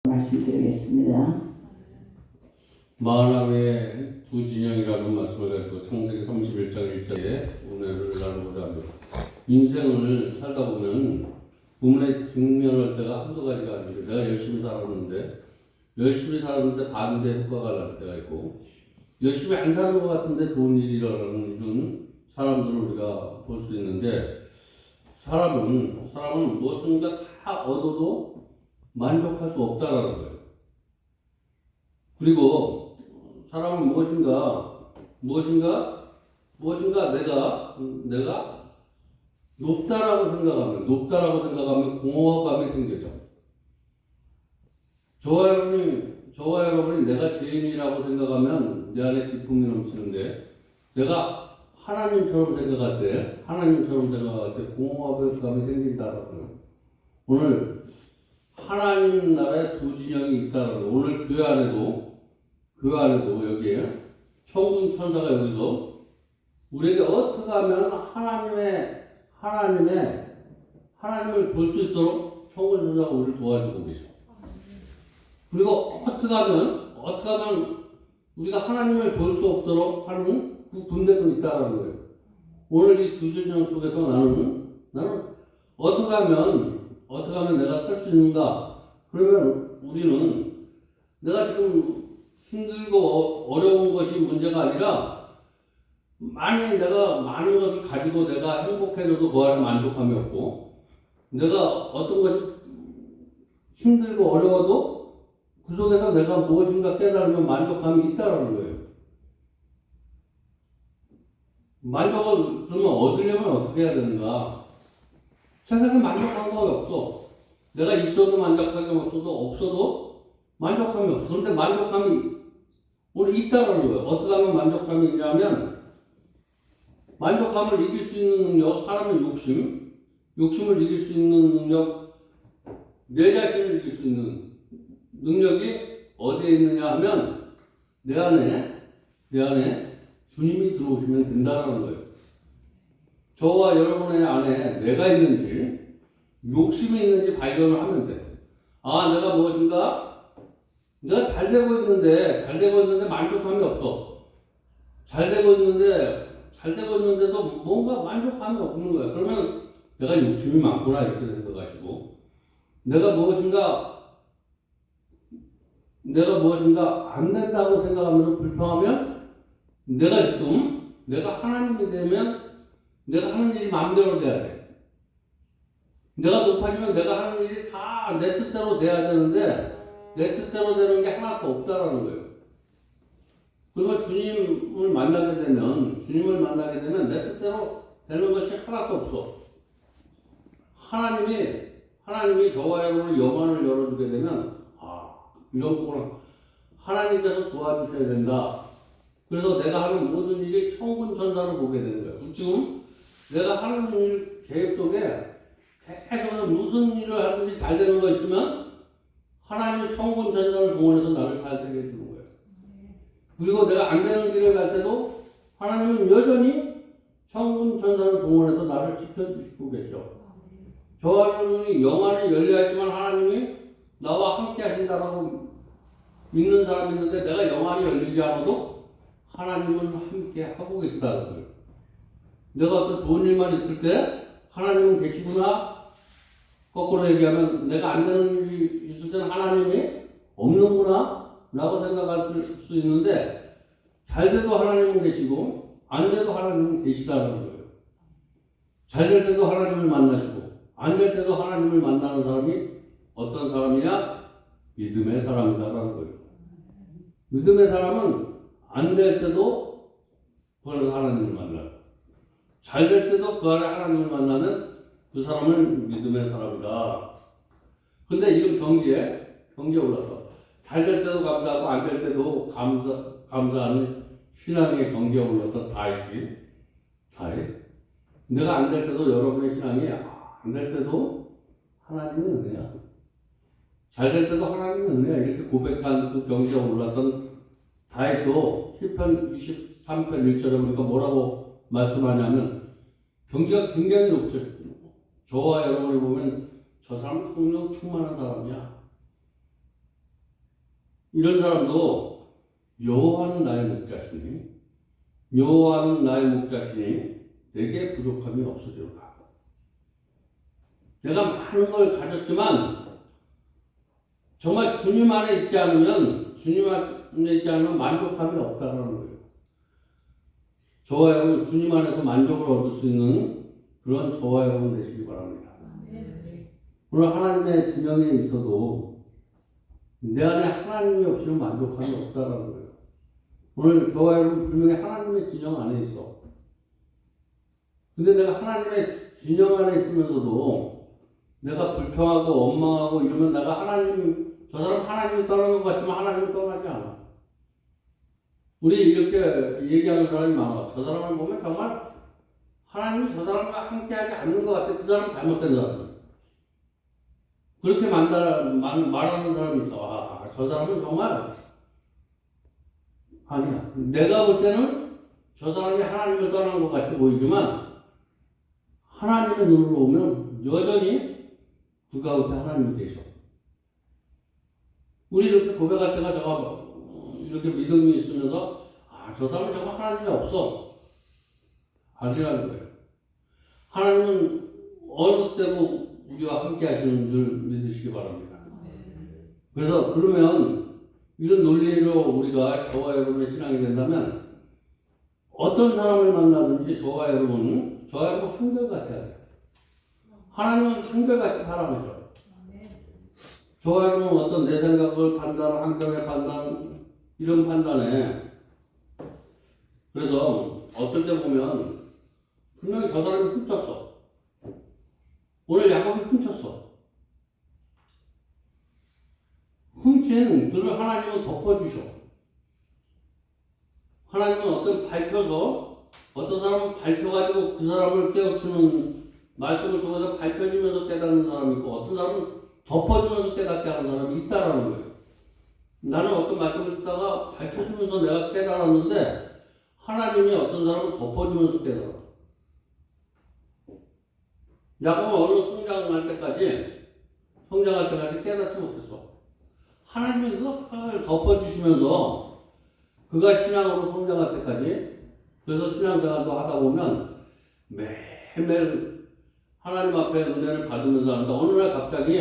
말씀드리겠습니다. 마하나의 두 진영이라는 말씀을 가지고 창세기 31장 1절에 은혜를 나누고자 합니다. 인생을 살다 보면 부모의 직면할 때가 한두 가지가 아닌데, 내가 열심히 살았는데 반대 효과가 날 때가 있고, 열심히 안 사는 것 같은데 좋은 일이 일어나는 이런 사람들을 우리가 볼 수 있는데, 사람은 무엇인가 다 얻어도 만족할 수 없다라는 거예요. 그리고 사람은 무엇인가 내가 높다라고 생각하면 공허감이 생겨져. 저와 여러분이 내가 죄인이라고 생각하면 내 안에 기쁨이 넘치는데, 내가 하나님처럼 생각할 때 공허감이 생긴다라고 해요. 오늘 하나님 나라에 두 진영이 있다는 거예요. 오늘 교회 안에도 여기에 천군 천사가 여기서 우리에게 어떻게 하면 하나님을 볼 수 있도록 천군 천사가 우리를 도와주고 계셔. 그리고 어떻게 하면 우리가 하나님을 볼 수 없도록 하는 그 군대도 있다는 거예요. 오늘 이 두 진영 속에서 나는 어떻게 하면 내가 살 수 있는가? 그러면 우리는 내가 지금 힘들고 어려운 것이 문제가 아니라, 만약에 내가 많은 것을 가지고 내가 행복해져도 그 안에 만족함이 없고, 내가 어떤 것이 힘들고 어려워도 그 속에서 내가 무엇인가 깨달으면 만족함이 있다라는 거예요. 만족을 그러면 얻으려면 어떻게 해야 되는가? 세상에 만족한 거 없어. 내가 있어도 만족하게 없어도 만족함이 없어. 그런데 만족함이 오늘 있다는 거예요. 어떻게 하면 만족함이 있냐면, 만족감을 이길 수 있는 능력, 사람의 욕심을 이길 수 있는 능력, 내 자신을 이길 수 있는 능력이 어디에 있느냐 하면, 내 안에 주님이 들어오시면 된다는 거예요. 저와 여러분의 안에 내가 있는지, 욕심이 있는지 발견을 하면 돼. 내가 무엇인가? 내가 잘 되고 있는데 만족함이 없어. 잘 되고 있는데도 뭔가 만족함이 없는 거야. 그러면 내가 욕심이 많구나 이렇게 생각하시고, 내가 무엇인가 안 된다고 생각하면서 불평하면, 내가 하나님이 되면 내가 하는 일이 마음대로 돼야 돼. 내가 높아지면 내가 하는 일이 다 내 뜻대로 돼야 되는데, 내 뜻대로 되는 게 하나도 없다라는 거예요. 그리고 주님을 만나게 되면 내 뜻대로 되는 것이 하나도 없어. 하나님이 저와 여러분의 영안을 열어주게 되면, 이런 거구나. 하나님께서 도와주셔야 된다. 그래서 내가 하는 모든 일이 천군 천사를 보게 되는 거예요. 지금 내가 하는 일 계획 속에 계속 무슨 일을 하든지 잘 되는 거 있으면 하나님이 천군 천사를 동원해서 나를 잘 되게 해주는 거예요. 그리고 내가 안 되는 길을 갈 때도 하나님은 여전히 천군 천사를 동원해서 나를 지켜주시고 계셔. 저와 여러분이 영안이 열려야지만 하나님이 나와 함께 하신다라고 믿는 사람이 있는데, 내가 영안이 열리지 않아도 하나님은 함께 하고 계시다는 거예요. 내가 어떤 좋은 일만 있을 때 하나님은 계시구나. 거꾸로 얘기하면 내가 안 되는 일이 있을 때는 하나님이 없는구나 라고 생각할 수 있는데, 잘 돼도 하나님은 계시고 안 돼도 하나님은 계시다는 거예요. 잘 될 때도 하나님을 만나시고 안 될 때도 하나님을 만나는 사람이 어떤 사람이냐? 믿음의 사람이다라는 거예요. 믿음의 사람은 안 될 때도 그 안에서 하나님을 만나요. 잘 될 때도 그 안에 하나님을 만나면 그 사람은 믿음의 사람이다. 근데 이런 경지에 올라서 잘 될 때도 감사하고 안 될 때도 감사하는 신앙의 경지에 올랐던 다윗. 내가 안 될 때도 여러분의 신앙이 안 될 때도 하나님의 은혜야. 잘 될 때도 하나님의 은혜야. 이렇게 고백한 그 경지에 올랐던 다윗도 시편 23편 1절에 보니까 뭐라고 말씀하냐면, 경지가 굉장히 높죠. 저와 여러분을 보면 저 사람은 성령 충만한 사람이야. 이런 사람도 여호와는 나의 목자시니 내게 부족함이 없으리로다. 내가 많은 걸 가졌지만 정말 주님 안에 있지 않으면 만족감이 없다는 거예요. 저와 여러분 주님 안에서 만족을 얻을 수 있는 그런 저와 여러분 되시기 바랍니다. 오늘 하나님의 지명에 있어도 내 안에 하나님이 없이는 만족감이 없다는 거예요. 오늘 저와 여러분 분명히 하나님의 진영 안에 있어. 근데 내가 하나님의 진영 안에 있으면서도 내가 불평하고 원망하고 이러면 저 사람 하나님이 떠나는 것 같지만 하나님이 떠나지 않아. 우리 이렇게 얘기하는 사람이 많아. 저 사람을 보면 정말 하나님이 저 사람과 함께하지 않는 것 같아. 그 사람 잘못된 사람이야. 그렇게 말하는 사람이 있어. 저 사람은 정말 아니야. 내가 볼 때는 저 사람이 하나님을 떠난 것 같이 보이지만 하나님의 눈으로 보면 여전히 그 가운데 하나님이 계셔. 우리 이렇게 고백할 때가 이렇게 믿음이 있으면서 저 사람은 정말 하나님이 없어. 아니라는 거예요. 하나님은 어느 때도 우리와 함께 하시는 줄 믿으시기 바랍니다. 그래서 그러면 이런 논리로 우리가 저와 여러분의 신앙이 된다면 어떤 사람을 만나든지 저와 여러분 한결같아야 돼요. 하나님은 한결같이 사랑하셔. 저와 여러분 어떤 내 생각을 한결의 판단, 이런 판단에 그래서 어떨 때 보면 분명히 저 사람이 훔쳤어. 오늘 야곱이 훔쳤어. 훔친 그를 하나님은 덮어주셔. 하나님은 어떤 사람은 밝혀가지고 그 사람을 깨우치는 말씀을 통해서 밝혀지면서 깨닫는 사람이 있고 어떤 사람은 덮어주면서 깨닫게 하는 사람이 있다라는 거예요. 나는 어떤 말씀을 듣다가 밝혀주면서 내가 깨달았는데 하나님이 어떤 사람은 덮어주면서 깨달아. 야곱은 어느 성장할 때까지 깨닫지 못했어. 하나님이 그걸 덮어주시면서 그가 신앙으로 성장할 때까지 그래서 신앙생활도 하다 보면 매일매일 하나님 앞에 은혜를 받으면서 하는데 어느 날 갑자기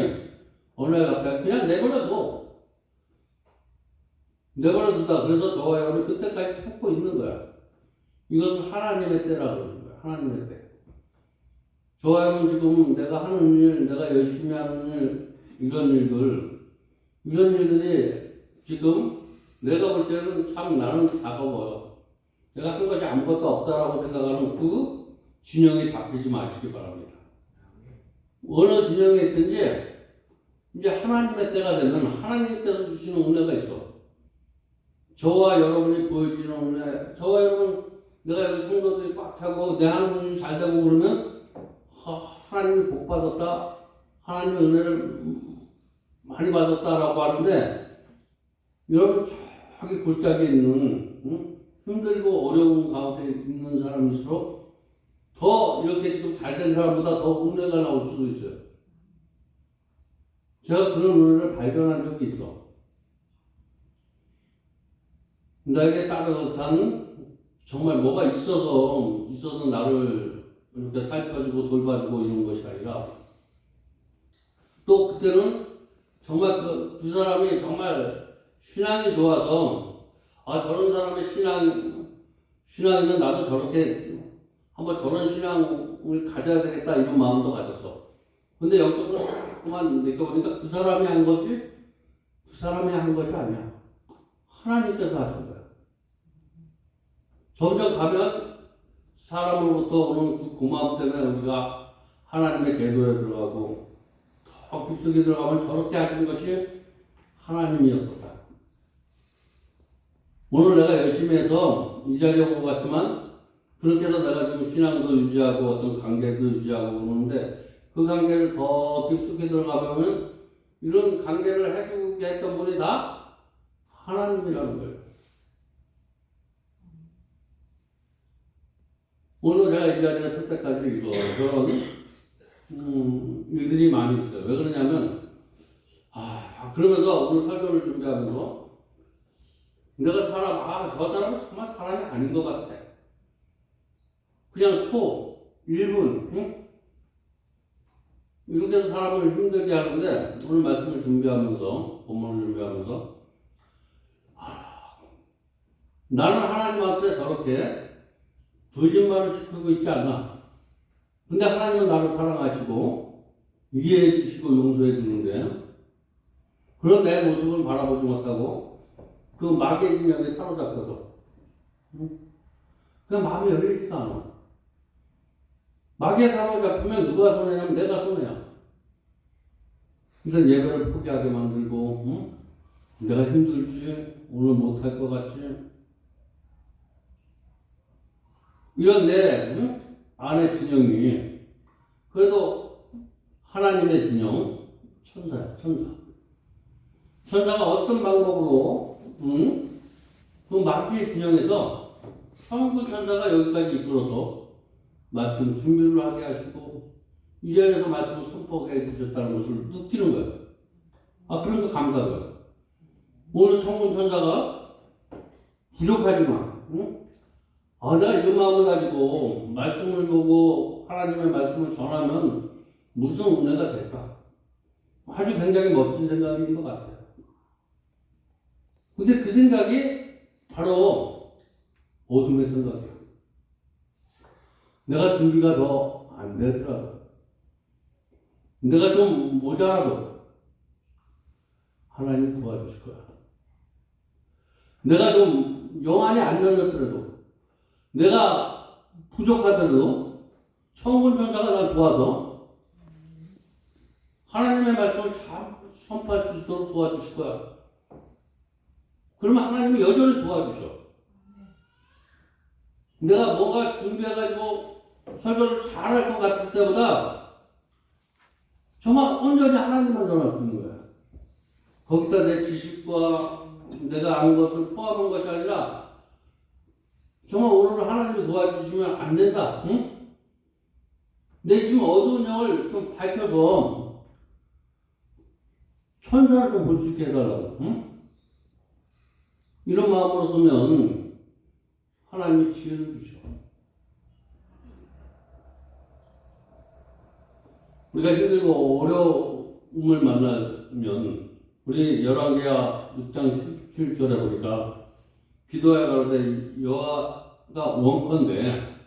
그냥 내버려두다. 그래서 저와 여러분이 그때까지 참고 있는 거야. 이것을 하나님의 때라고 그러는 거야. 하나님의 때. 저와 여러분 지금 내가 하는 일, 내가 열심히 하는 일, 이런 일들이 지금 내가 볼 때는 참 나는 작아 보여. 내가 한 것이 아무것도 없다라고 생각하는 그 진영에 잡히지 마시기 바랍니다. 어느 진영에 있든지 이제 하나님의 때가 되면 하나님께서 주시는 은혜가 있어. 저와 여러분이 보여지는 은혜, 저와 여러분, 내가 여기 성도들이 꽉 차고 내 하는 일이 잘 되고 그러면 하나님이 복 받았다, 하나님의 은혜를 많이 받았다라고 하는데 여러분 저기 골짜기에 있는 힘들고 어려운 가운데 있는 사람일수록 더 이렇게 지금 잘된 사람보다 더 은혜가 나올 수도 있어요. 제가 그런 은혜를 발견한 적이 있어. 나에게 따뜻한 정말 뭐가 있어서 나를 이렇게 살펴주고 돌봐주고 이런 것이 아니라 또 그때는 정말 그 사람이 정말 신앙이 좋아서 저런 사람의 신앙이면 나도 저렇게 한번 저런 신앙을 가져야 되겠다 이런 마음도 가졌어. 근데 영적으로 조금만 느껴보니까 그 사람이 한 것이 아니야. 하나님께서 하신 거야. 점점 가면 사람으로부터 오는 그 고마움 때문에 우리가 하나님의 궤도에 들어가고 더 깊숙이 들어가면 저렇게 하시는 것이 하나님이었었다. 오늘 내가 열심히 해서 이 자리에 온 것 같지만 그렇게 해서 내가 지금 신앙도 유지하고 어떤 관계도 유지하고 그러는데 그 관계를 더 깊숙이 들어가면 이런 관계를 해주게 했던 분이 다 하나님이라는 거예요. 오늘 제가 이 자리에 설 때까지 이런 일들이 많이 있어요. 왜 그러냐면 그러면서 오늘 설교를 준비하면서 내가 저 사람은 정말 사람이 아닌 것 같아. 그냥 1분, 응? 이렇게 해서 사람을 힘들게 하는데, 오늘 말씀을 준비하면서, 본문을 준비하면서, 나는 하나님한테 저렇게 거짓말을 시키고 있지 않나. 근데 하나님은 나를 사랑하시고, 이해해 주시고, 용서해 주는데, 그런 내 모습을 바라보지 못하고, 그 마귀의 진영에 사로잡혀서, 그냥 마음이 열리지가 않아. 마귀에 사로잡히면 누가 손해냐면 내가 손해야. 그래서 예배를 포기하게 만들고, 응? 내가 힘들지, 오늘 못할 것 같지. 이런 내 안의 진영이 그래도 하나님의 진영, 천사야, 천사. 천사가 어떤 방법으로 그 마귀의 진영에서 천군 천사가 여기까지 이끌어서 말씀 준비를 하게 하시고 이 자리에서 말씀을 선포하게 해주셨다는 것을 느끼는 거예요. 그런 거 감사해요. 오늘 천군 천사가 부족하지만 내가 이런 마음을 가지고 말씀을 보고 하나님의 말씀을 전하면 무슨 은혜가 될까? 아주 굉장히 멋진 생각인 것 같아요. 근데 그 생각이 바로 어둠의 생각이에요. 내가 준비가 더 안 되더라도, 내가 좀 모자라도 하나님 도와주실 거야. 내가 좀 영안이 안 열렸더라도, 내가 부족하더라도 천군 천사가 날 도와서 하나님의 말씀을 잘 선포할 수 있도록 도와주실 거야. 그러면 하나님이 여전히 도와주셔. 내가 뭔가 준비해가지고 설교를 잘할 것 같을 때보다 정말 온전히 하나님만 전할 수 있는 거야. 거기다 내 지식과 내가 안 것을 포함한 것이 아니라 정말 오늘은 하나님이 도와주시면 안 된다. 응? 내 지금 어두운 영을 좀 밝혀서 천사를 좀 볼 수 있게 해달라고. 응? 이런 마음으로 쓰면 하나님이 지혜를 주셔. 우리가 힘들고 어려움을 만나면 우리 열왕기하 6장 17절에 보니까 기도하여 가로되 여호와가 원컨대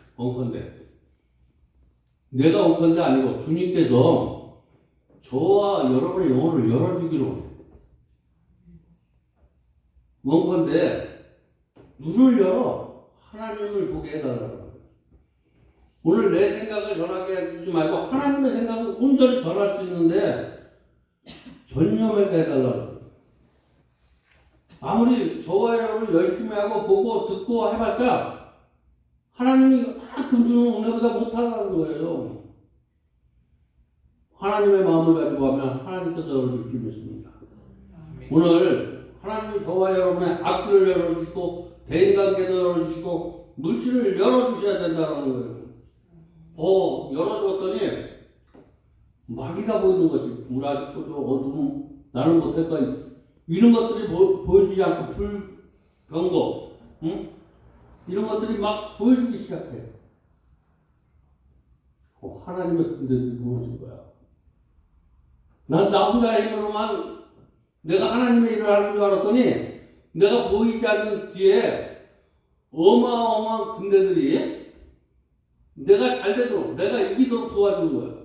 내가 원컨대 아니고 주님께서 저와 여러분의 영혼을 열어주기로 원컨대 눈을 열어 하나님을 보게 해달라고. 오늘 내 생각을 전하게 해주지 말고 하나님의 생각을 온전히 전할 수 있는데 전념하게 해달라고. 아무리 저와 여러분 열심히 하고 보고 듣고 해봤자 하나님이 막 금주는 은혜보다 못하다는 거예요. 하나님의 마음을 가지고 하면 하나님께서 여러분을 느끼겠습니다. 오늘 하나님이 저와 여러분의 앞길을 열어주시고 대인관계도 열어주시고 물질을 열어주셔야 된다는 거예요. 열어줬더니 마귀가 보이는 것이 불안, 초조, 어둠, 나는 못할까 이런 것들이 보여지지 않고 불병거, 이런 것들이 막 보여주기 시작해. 하나님의 군대들이 보여준 거야. 난 나 혼자의 힘으로만 내가 하나님의 일을 하는 줄 알았더니 내가 보이지 않는 뒤에 어마어마한 군대들이 내가 잘 되도록, 내가 이기도록 도와주는 거야.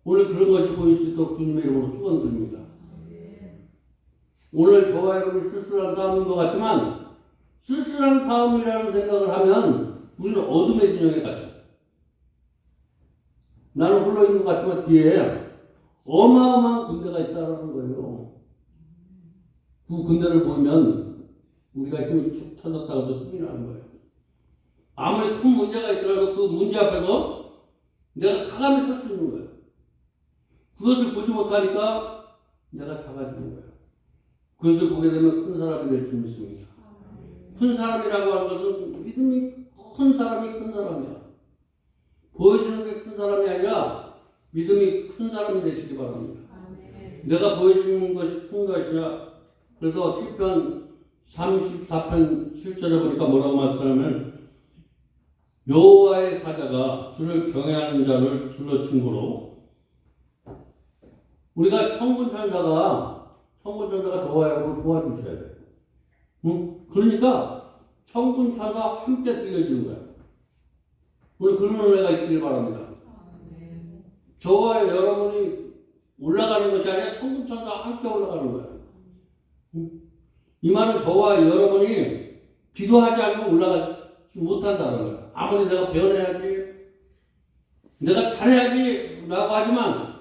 오늘 그런 것이 보일 수 있도록 주님의 이름으로 축원드립니다. 오늘 저와 여러분이 쓸쓸한 싸움인 것 같지만 쓸쓸한 싸움이라는 생각을 하면 우리는 어둠의 진영에 갇혀. 나는 홀로 있는 것 같지만 뒤에 어마어마한 군대가 있다는 거예요. 그 군대를 보면 우리가 힘이 축 쳐졌다고도 힘이 나는 거예요. 아무리 큰 문제가 있더라도 그 문제 앞에서 내가 가감히 설 수 있는 거예요. 그것을 보지 못하니까 내가 작아지는 거예요. 그것을 보게 되면 큰 사람이 될 줄 믿습니다. 큰 사람이라고 하는 것은 믿음이 큰 사람이 큰 사람이야. 보여주는 게 큰 사람이 아니라 믿음이 큰 사람이 되시기 바랍니다. 내가 보여주는 것이 큰 것이라. 그래서 시편 34편 7절에 보니까 뭐라고 말씀하냐면 여호와의 사자가 주를 경외하는 자를 둘러친구로 우리가 천군천사가 저와 여러분을 도와주셔야 돼. 응? 그러니까 천군천사와 함께 들려주는 거야. 오늘 그런 은혜가 있기를 바랍니다. 저와 여러분이 올라가는 것이 아니라 천군천사와 함께 올라가는 거야. 응? 이 말은 저와 여러분이 기도하지 않으면 올라가지 못한다는 거야. 아무리 내가 배워내야지, 내가 잘해야지 라고 하지만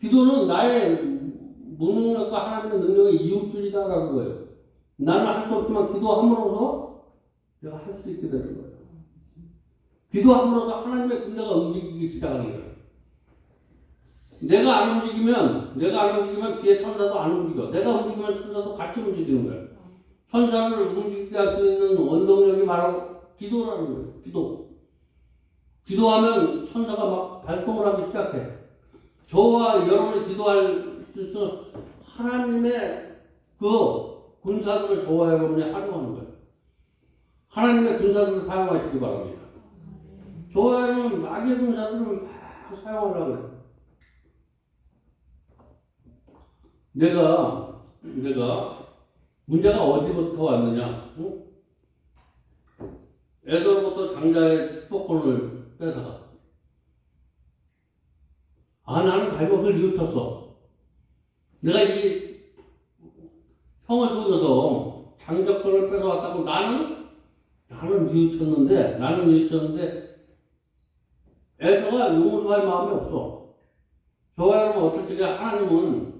기도는 나의 무능력과 하나님의 능력의 이웃줄이다라는 거예요. 나는 할 수 없지만 기도함으로써 내가 할 수 있게 되는 거예요. 기도함으로써 하나님의 군대가 움직이기 시작하는 거예요. 내가 안 움직이면 뒤에 천사도 안 움직여. 내가 움직이면 천사도 같이 움직이는 거예요. 천사를 움직이게 할 수 있는 원동력이 바로 기도라는 거예요. 기도하면 천사가 막 발동을 하기 시작해. 저와 여러분이 기도할 수 있어 하나님의 그 군사들을 저와 여러분이 활용하는 거예요. 하나님의 군사들을 사용하시기 바랍니다. 저와 여러분은 마귀의 군사들을 막 사용하려고 해요. 내가 문제가 어디부터 왔느냐? 응? 에서로부터 장자의 축복권을 뺏어가. 나는 잘못을 뉘우쳤어. 내가 이 형을 속여서 장자권을 뺏어왔다고 나는 뉘우쳤는데 에서가 용서할 마음이 없어. 저와 여러분 어떻게 하나님은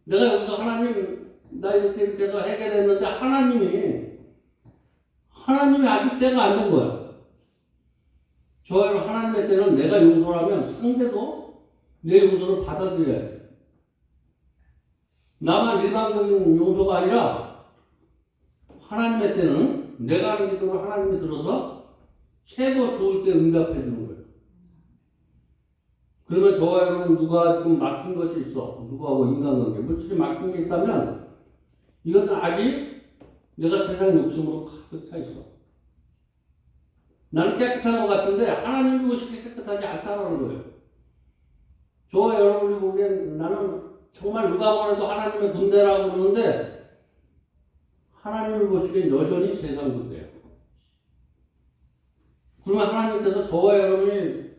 내가 여기서 하나님 나 이렇게 해서 해결했는데 하나님이 아직 때가 안 된 거야. 저와 여러분 하나님의 때는 내가 용서를 하면 상대도 내 용서를 받아들여야 돼. 나만 일반적인 용서가 아니라 하나님의 때는 내가 하는 기도를 하나님이 들어서 최고 좋을 때 응답해 주는 거예요. 그러면 저와 여러분 누가 지금 막힌 것이 있어. 누구하고 인간관계, 물질이 막힌 게 있다면 이것은 아직 내가 세상 욕심으로 가득 차 있어. 나는 깨끗한 것 같은데 하나님 보시기에 깨끗하지 않다는 거예요. 저와 여러분이 보기엔 나는 정말 누가 보내도 하나님의 군대라고 그러는데 하나님을 보시기엔 여전히 세상 군대예요. 그러면 하나님께서 저와 여러분이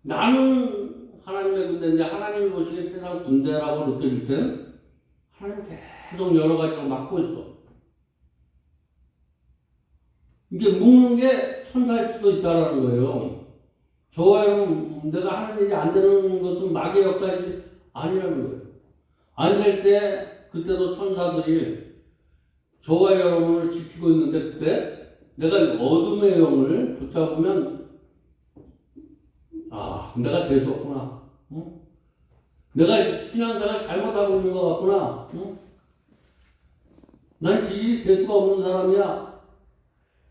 나는 하나님의 군대인데 하나님이 보시기에 세상 군대라고 느껴질 때는 하나님 계속 여러 가지로 막고 있어. 이게 묶는 게 천사일 수도 있다라는 거예요. 저와 여러분 내가 하는 일이 안 되는 것은 마귀의 역사이지 아니라는 거예요. 안 될 때 그때도 천사들이 저와 여러분을 지키고 있는데 그때 내가 어둠의 영을 붙잡으면 내가 재수없구나. 응? 내가 신앙생활 잘못하고 있는 것 같구나. 응? 난 지질이 재수가 없는 사람이야.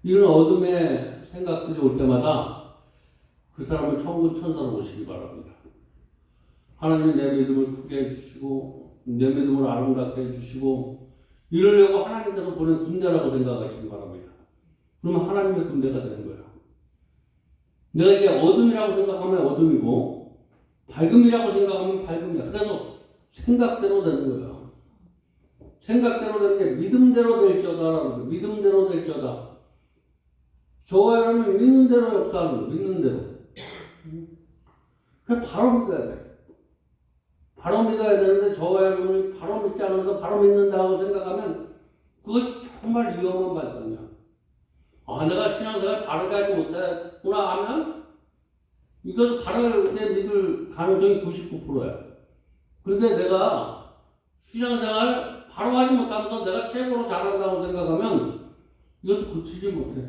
이런 어둠의 생각들이 올 때마다 그 사람을 천군 천사로 모시기 바랍니다. 하나님이 내 믿음을 크게 해주시고 내 믿음을 아름답게 해주시고 이러려고 하나님께서 보낸 군대라고 생각하시기 바랍니다. 그러면 하나님의 군대가 되는 거예요. 내가 이게 어둠이라고 생각하면 어둠이고 밝음이라고 생각하면 밝음이야. 그래서 생각대로 되는 거예요. 생각대로 되는 게 믿음대로 될지어다라는 거예요. 믿음대로 될지어다. 저와 여러분 믿는 대로 역사하는 거예요. 믿는 대로. 그래 바로 믿어야 돼. 바로 믿어야 되는데 저와 여러분이 바로 믿지 않아서 바로 믿는다고 생각하면 그것이 정말 위험한 발상이야. 내가 신앙생활 바르게 하지 못했구나 하면 이것을 바르게 믿을 가능성이 99%야. 그런데 내가 신앙생활 바로 하지 못하면서 내가 최고로 잘한다고 생각하면 이것을 고치지 못해.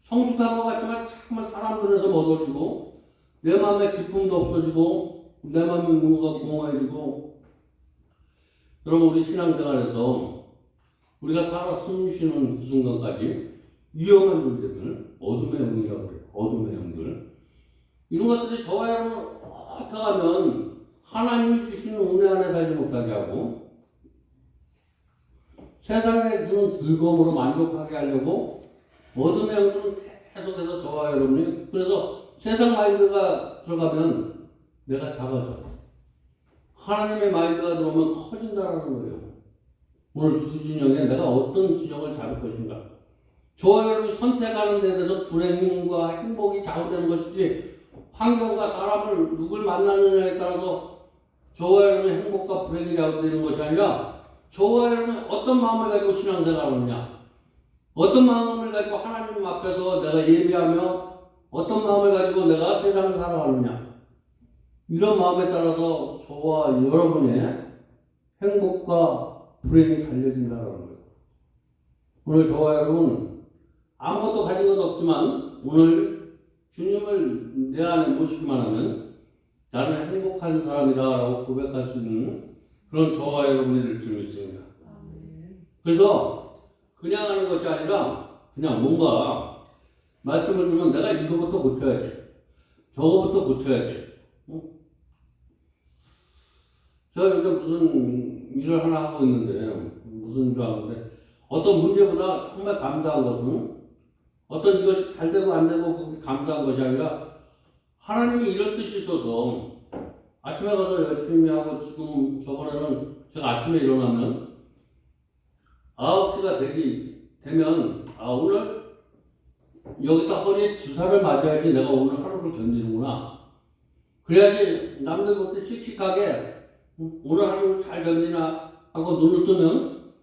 성숙한 것 같지만 정말 사람 눈에서 멀어지고 내 마음에 기쁨도 없어지고 내 마음에 뭔가 공허해지고. 여러분 우리 신앙생활에서 우리가 살아 숨쉬는 그 순간까지 위험한 존재들, 어둠의 영이라고 그래요. 어둠의 영들. 이런 것들이 저와 여러분 어떻게 하면 하나님이 주시는 은혜 안에 살지 못하게 하고 세상에 주는 즐거움으로 만족하게 하려고 어둠의 영들은 계속해서 저와 여러분이 그래서 세상 마인드가 들어가면 내가 작아져. 하나님의 마인드가 들어오면 커진다라는 거예요. 오늘 두 진영에 내가 어떤 진영을 잡을 것인가. 저와 여러분이 선택하는 데 대해서 불행과 행복이 좌우되는 것이지 환경과 사람을 누굴 만나느냐에 따라서 저와 여러분의 행복과 불행이 좌우되는 것이 아니라 저와 여러분이 어떤 마음을 가지고 신앙생활을 하느냐, 어떤 마음을 가지고 하나님 앞에서 내가 예배하며 어떤 마음을 가지고 내가 세상을 살아가느냐, 이런 마음에 따라서 저와 여러분의 행복과 불행이 달려진다는 거예요. 오늘 저와 여러분 아무것도 가진 것 없지만 오늘 주님을 내 안에 모시기만 하면 나는 행복한 사람이다라고 고백할 수 있는 그런 저와 여러분이 될 줄 믿습니다. 그래서 그냥 하는 것이 아니라 그냥 뭔가 말씀을 주면 내가 이거부터 고쳐야지, 저거부터 고쳐야지. 제가 요즘 무슨 일을 하나 하고 있는데 무슨 일을 하는데 어떤 문제보다 정말 감사한 것은 어떤 이것이 잘 되고 안 되고 그게 감사한 것이 아니라 하나님이 이런 뜻이 있어서 아침에 가서 열심히 하고 지금 저번에는 제가 아침에 일어나면 9시가 되면 오늘 여기다 허리에 주사를 맞아야지 내가 오늘 하루를 견디는구나. 그래야지 남들보다 씩씩하게 오늘 하루를 잘 견디나 하고 눈을 뜨면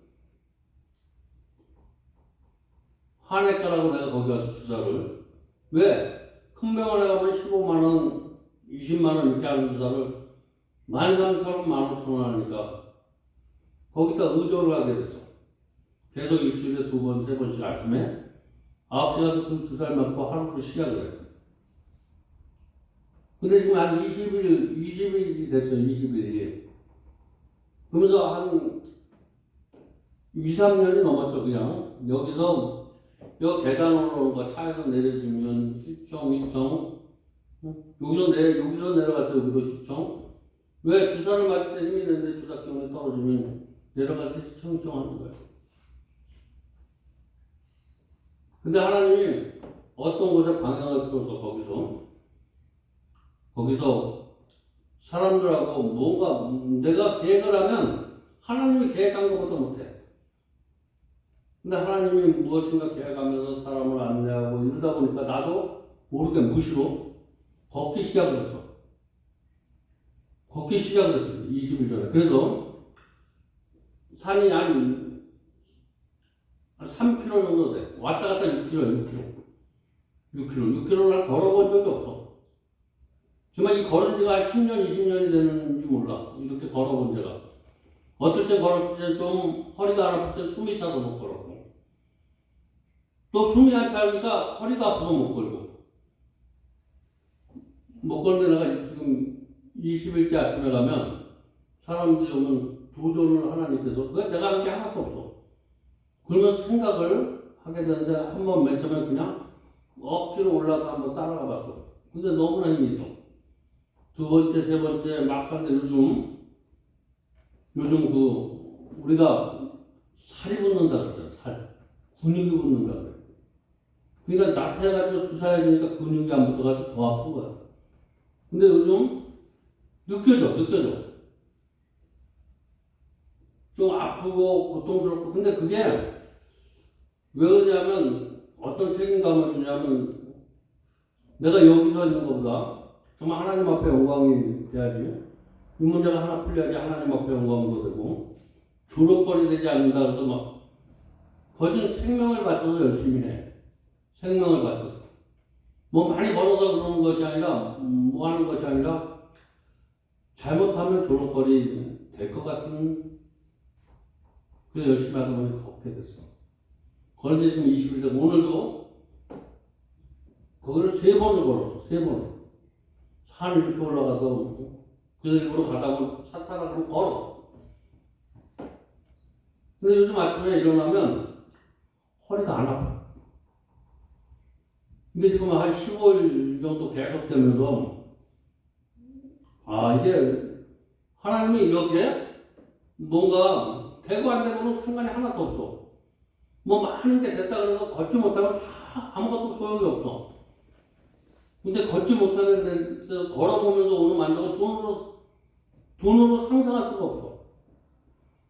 한해가라고 내가 거기 가서 주사를 왜? 큰 병원에 가면 15만원, 20만원 이렇게 하는 주사를 13,000원, 15,000원 하니까 거기다 의존을 하게 됐어. 계속 일주일에 2번, 3번씩 아침에 9시 가서 그 주사를 맞고 하루를 시작을 해요. 근데 지금 한 20일이 됐어요. 20일이. 그러면서 한 2, 3년이 넘었죠. 그냥 여기서 여 계단 올라오는 거 차에서 내려주면 휘청 여기서 내려갈 때 여기도 휘청. 왜? 주사를 맞을 때 힘이 있는데 주사경이 떨어지면 내려갈 때 휘청 하는 거예요. 근데 하나님이 어떤 곳에 방향을 틀어서 거기서 사람들하고 뭔가 내가 계획을 하면 하나님이 계획한 것보다 못해. 근데 하나님이 무엇인가 계획하면서 사람을 안내하고 이러다 보니까 나도 모르게 무시로 걷기 시작을 했어. 20일 전에. 그래서 산이 한 3km 정도 돼. 왔다 갔다 6km를 걸어본 적이 없어. 정말 이 걸은 지가 한 10년, 20년이 되는지 몰라. 이렇게 걸어본 제가. 어떨 때 걸을 때 좀 허리가 안 아플 때 숨이 차서 못 걸었고. 또 숨이 안 차니까 허리가 아파서 못 걸고. 못 걸는데 내가 지금 20일째 아침에 가면 사람들이 오면 도전을 하나님께서 그게 내가 하는 게 하나도 없어. 그러면서 생각을 하게 되는데 한번 맨 처음에 그냥 억지로 올라서 한번 따라가 봤어. 근데 너무나 힘이 들어. 두 번째, 세 번째 막 하는데 요즘 우리가 살이 붙는다 그러잖아. 근육이 붙는다 그래. 그러니까 나태해가지고 주사해 주니까 근육이 안 붙어가지고 더 아픈 거야. 근데 요즘 느껴져. 좀 아프고 고통스럽고. 근데 그게 왜 그러냐면 어떤 책임감을 주냐면 내가 여기서 있는 것보다 정말 하나님 앞에 영광이 돼야지. 이 문제가 하나 풀려야지 하나님 앞에 영광도 되고 조롱거리 되지 않는다 그래서 막 거진 생명을 바쳐서 열심히 해. 생명을 바쳐서. 뭐 많이 벌어서 그러는 것이 아니라 뭐 하는 것이 아니라 잘못하면 조롱거리 될 것 같은 그래서 열심히 하다 보니 걷게 됐어. 그런데 지금 20일 되고 오늘도 거기를 3번을 걸었어. 3번. 산 이렇게 올라가서 그래서 일부러 가다 보면 차 타라고 걸어. 근데 요즘 아침에 일어나면 허리가 안 아파. 이게 지금 한 15일 정도 계속되면서 이게 하나님이 이렇게 뭔가 되고 안 되고는 상관이 하나도 없어. 뭐 많은 게 됐다 그래도 걷지 못하면 다 아무것도 소용이 없어. 근데 걷지 못하는 데서 걸어보면서 오는 만족을 돈으로 상상할 수가 없어.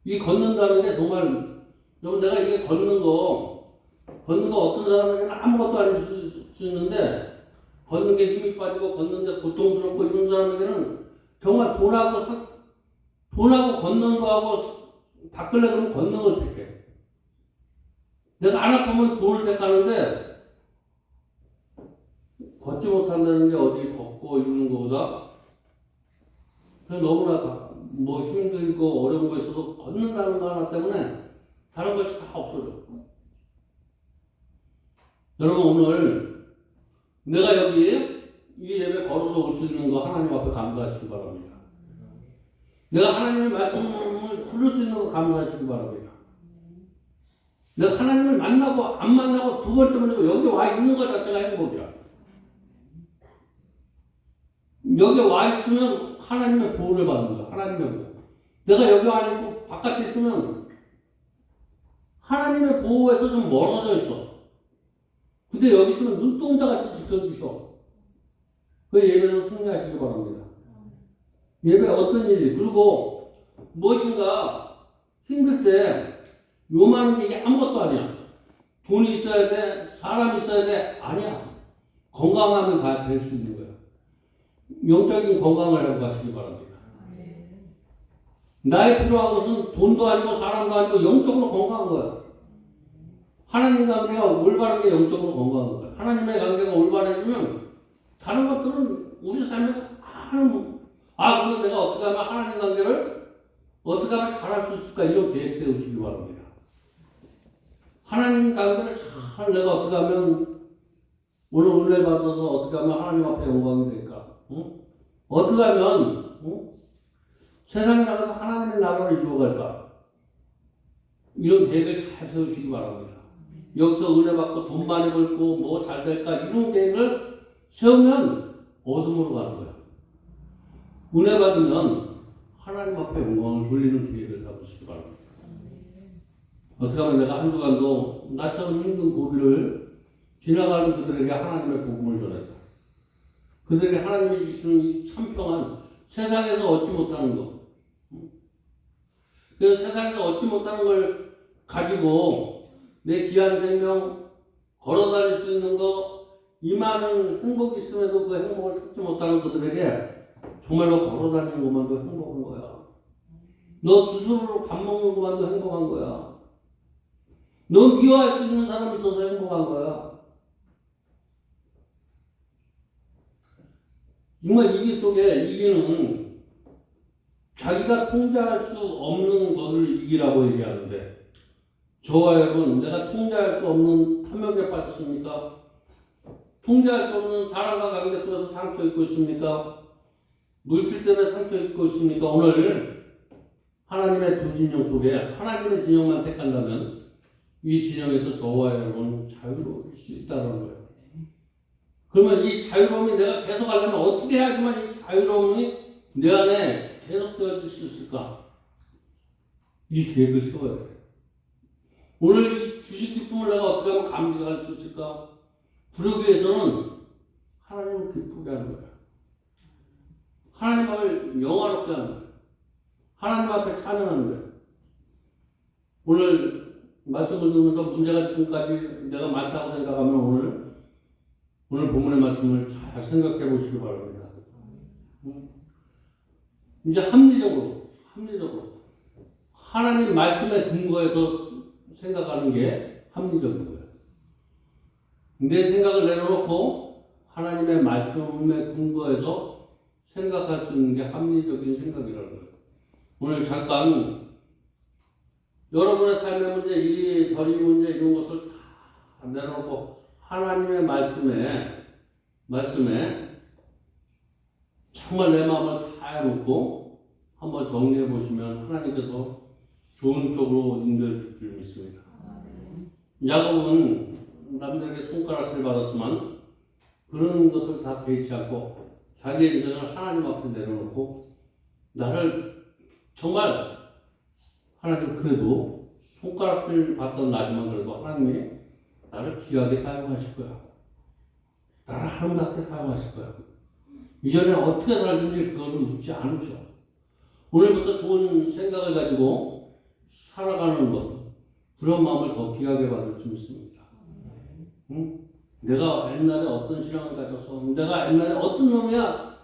이 걷는다는 게 정말, 여러분 내가 이게 걷는 거 어떤 사람에게는 아무것도 아닐 수 있는데, 걷는 게 힘이 빠지고 걷는데 고통스럽고 이런 사람에게는 정말 돈하고 걷는 거하고 바꾸려고 그러면 걷는 걸 택해. 내가 안 아프면 돈을 택하는데, 걷지 못한다는 게 어디 걷고 이러는 거보다 그냥 너무나 뭐 힘들고 어려운 거 있어도 걷는다는 거 하나 때문에 다른 것이 다 없어져. 여러분 오늘 내가 여기 이 예배 걸어서 올 수 있는 거 하나님 앞에 감사하시기 바랍니다. 내가 하나님의 말씀을 들을 수 있는 거 감사하시기 바랍니다. 내가 하나님을 만나고 안 만나고 두 번째 만나고 여기 와 있는 것 자체가 행복이야. 여기 와 있으면 하나님의 보호를 받는 거야. 하나님의 보호. 내가 여기 와 있고 바깥에 있으면 하나님의 보호에서 좀 멀어져 있어. 근데 여기 있으면 눈동자같이 지켜주셔. 그 예배에서 승리하시기 바랍니다. 예배 어떤 일이, 그리고 무엇인가 힘들 때 요만한 게 이게 아무것도 아니야. 돈이 있어야 돼, 사람이 있어야 돼, 아니야. 건강하면 다 될 수 있는 거야. 영적인 건강을 하고 가시기 바랍니다. 나의 필요한 것은 돈도 아니고 사람도 아니고 영적으로 건강한 거야. 하나님 관계가 올바른 게 영적으로 건강한 거야. 하나님의 관계가 올바르지면 다른 것들은 우리 삶에서 그럼 내가 어떻게 하면 하나님 관계를 어떻게 하면 잘할 수 있을까, 이런 계획 세우시기 바랍니다. 하나님 관계를 잘 내가 어떻게 하면 오늘 은혜 받아서 어떻게 하면 하나님 앞에 영광이 될까? 응? 어떻게 하면 세상에 나가서 하나님의 나라를 이루어갈까? 이런 계획을 잘 세우시기 바랍니다. 여기서 은혜 받고 돈 많이 벌고 뭐 잘 될까? 이런 계획을 세우면 어둠으로 가는 거야. 은혜 받으면 하나님 앞에 영광을 돌리는 계획을 세우시기 바랍니다. 어떻게 하면 내가 한 주간도 나처럼 힘든 고비를 지나가는 그들에게 하나님의 복음을 전해서 그들에게 하나님이 주시는 이 참평한 세상에서 얻지 못하는 것, 그래서 세상에서 얻지 못하는 걸 가지고 내 귀한 생명 걸어 다닐 수 있는 거, 이 많은 행복이 있음에도 그 행복을 찾지 못하는 그들에게 정말로 걸어 다니는 것만도 행복한 거야. 너 두 손으로 밥 먹는 것만도 행복한 거야. 너 미워할 수 있는 사람이 있어서 행복한 거야. 정말 이기 속에 이기는 자기가 통제할 수 없는 것을 이기라고 얘기하는데, 저와 여러분, 내가 통제할 수 없는 탐욕에 빠지십니까? 통제할 수 없는 사람과 관계 속에서 상처 입고 있습니까? 물질 때문에 상처 입고 있습니까? 오늘 하나님의 두 진영 속에 하나님의 진영만 택한다면 이 진영에서 저와 여러분 자유로울 수 있다는 거예요. 그러면 이 자유로움이 내가 계속 하려면 어떻게 해야지만 이 자유로움이 내 안에 계속 되어질 수 있을까? 이 계획을 세워야 돼. 오늘 이 주신 기쁨을 내가 어떻게 하면 감격할 수 있을까? 그러기 위해서는 하나님을 기쁘게 하는 거야. 하나님을 영화롭게 하는 거야. 하나님 앞에 찬양하는 거야. 오늘 말씀을 들으면서 문제가 지금까지 내가 많다고 생각하면 오늘 본문의 말씀을 잘 생각해 보시기 바랍니다. 이제 합리적으로 하나님 말씀에 근거해서 생각하는 게 합리적인 거예요. 내 생각을 내려놓고 하나님의 말씀에 근거해서 생각할 수 있는 게 합리적인 생각이라는 거예요. 오늘 잠깐 여러분의 삶의 문제, 이리저리 문제 이런 것을 다 내려놓고 하나님의 말씀에 정말 내 마음을 다 해놓고 한번 정리해 보시면 하나님께서 좋은 쪽으로 인도해 줄 줄 믿습니다. 야곱은 남들에게 손가락질 받았지만 그런 것을 다 개의치 않고 자기의 인생을 하나님 앞에 내려놓고 나를 정말 하나님 그래도 손가락질 받던 나지만 그래도 하나님이 나를 귀하게 사용하실 거야. 나를 아름답게 사용하실 거야. 이전에 어떻게 살든지 그것을 묻지 않으셔. 오늘부터 좋은 생각을 가지고 살아가는 것, 그런 마음을 더 귀하게 받을 수 있습니다. 응? 내가 옛날에 어떤 신앙을 가졌어? 내가 옛날에 어떤 놈이야?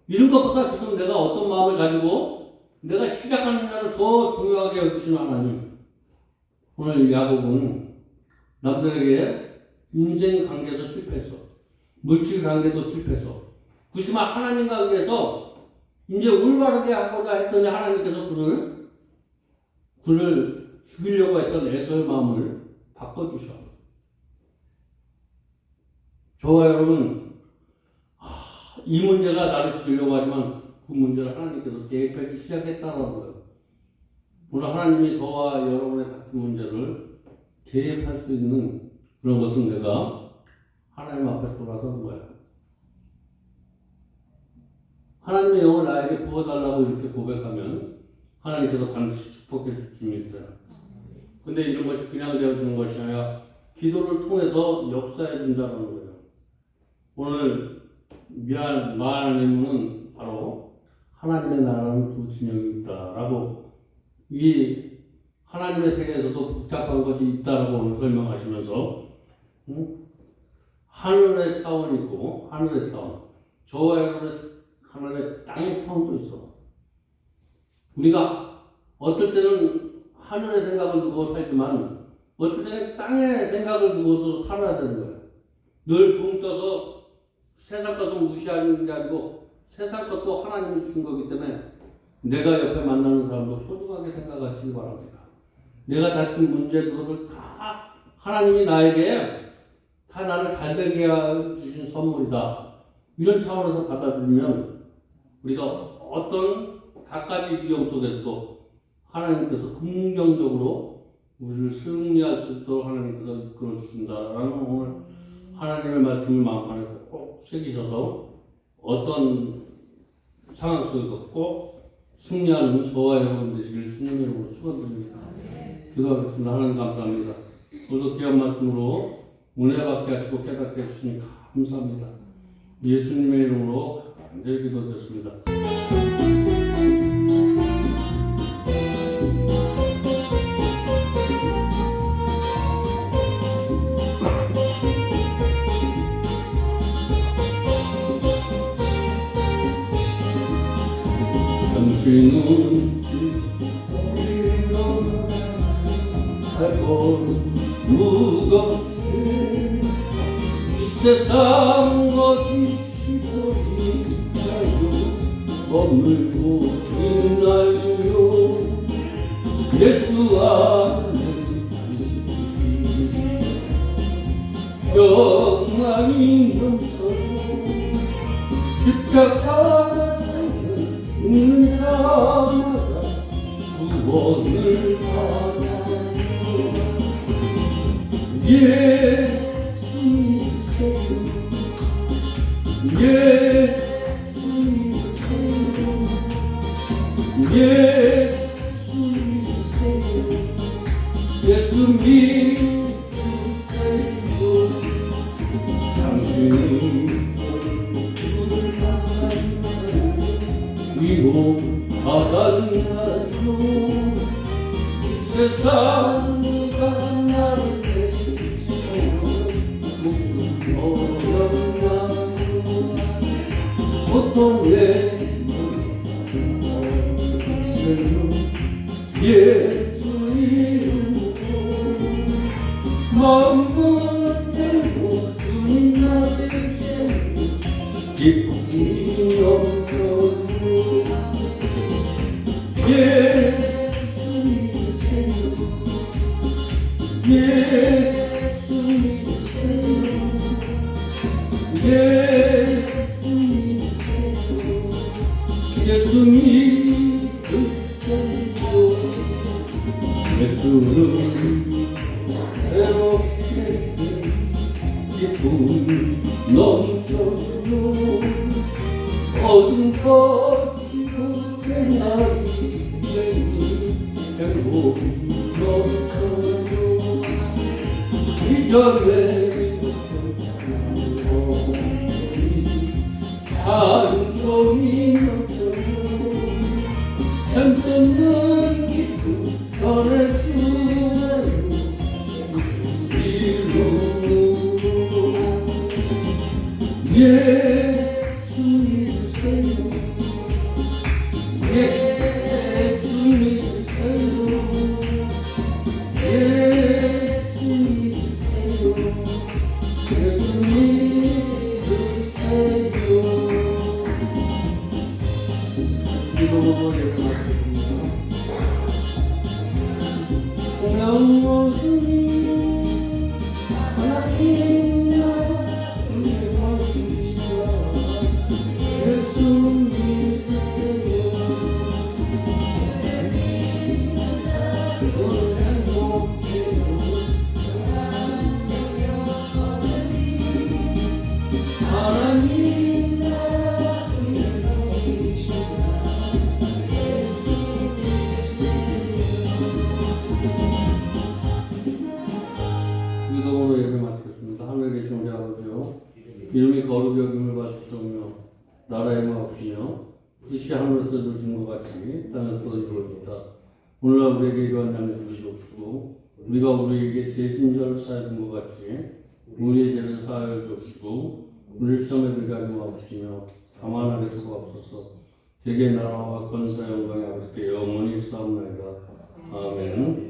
이런 것보다 지금 내가 어떤 마음을 가지고 내가 시작하는 날을 더 중요하게 여기시는 하나님. 오늘 야곱은 남들에게 인생 관계에서 실패했어. 물질 관계도 실패했어. 그렇지만 하나님 관계에서 이제 올바르게 하고자 했더니 하나님께서 그를 죽이려고 했던 에서의 마음을 바꿔주셔. 저와 여러분, 이 문제가 나를 죽이려고 하지만 그 문제를 하나님께서 대입하기 시작했다는 거예요. 오늘 하나님이 저와 여러분의 같은 문제를 대입할 수 있는 그런 것은 내가 하나님 앞에 돌아서는 거예요. 하나님의 영을 나에게 부어달라고 이렇게 고백하면 하나님께서 반드시 축복해 줄 힘이 있어요. 근데 이런 것이 그냥 되어주는 것이 아니라 기도를 통해서 역사해 준다는 거예요. 오늘 말하는 바로 하나님의 나라는 두 진영이 있다라고, 이 하나님의 세계에서도 복잡한 것이 있다라고 오늘 설명하시면서 하늘의 차원이 있고 하늘의 차원, 저와 여러분의 하늘의 땅의 차원도 있어. 우리가 어떨 때는 하늘의 생각을 두고 살지만 어떨 때는 땅의 생각을 두고도 살아야 되는 거예요. 늘 붕 떠서 세상 것을 무시하는 게 아니고 세상 것도 하나님이 주신 거기 때문에 내가 옆에 만나는 사람도 소중하게 생각하시기 바랍니다. 내가 다툰 문제 그것을 다 하나님이 나에게 다 나를 잘되게 해주신 선물이다. 이런 차원에서 받아들이면 우리가 어떤 갖가지 위험 속에서도 하나님께서 긍정적으로 우리를 승리할 수 있도록 하나님께서 이끌어 주신다라는 오늘 하나님의 말씀을 마음판에 꼭 새기셔서 어떤 상황 속에도 꼭 승리하는 저와 여러분 되시길 주님의 이름으로 축원드립니다. 기도하겠습니다. 하나님 감사합니다. 오늘도 귀한 말씀으로 은혜 받게 하시고 깨닫게 해주시니 감사합니다. 예수님의 이름으로 간절히 기도드렸습니다. 당신은 무겁게 이 세상 어디 시도리나요 머물고 있나요 예수 안에 영광이 넘쳐 집착하는 있는 자마다 구원을 받아요 예수 믿으세요 예수 믿으세요 예수 믿으세요 예수 믿으세요 당신은 위로받았나요 이 세상과 나를 대신하여 목숨 어렸나요 고통에 예수 이름으로 마음껏 들고 주님 나를 세우고 기쁨이 넘쳐요 예수 믿으세요 예수 믿으세요 예수 믿으세요 예수 믿으세요 예수는 새롭게 기쁨이 넘쳐요 어둠 꺼지고 새날이 되니 이전에 찬송이 넘쳐요 샘솟는 기쁨 전할 수 예수 믿으세요 예수 믿으세요 예수 믿으세요 예수 믿으세요 기도로 일어났습니다 공양 모습이 하나님 기도로 예배 마쳤습니다. 하늘에 계신 우리 아버지요 이름이 거룩히 여김을 받으시오며 나라의 마옵시며 뜻이 하늘에서 이루어진 것 같이 땅에서 이루어지다. 오늘날 우리에게 이러한 양식을 주옵시고 우리가 우리에게 죄진자를 사하는 것 같이 우리의 죄를 사하여 주옵시고 우리를 시험에 들게 하지 마옵시며 다만 하게 수고하옵소서. 대개 나라와 권세 영광이 아버지께 영원히 있사옵나이다. 아멘.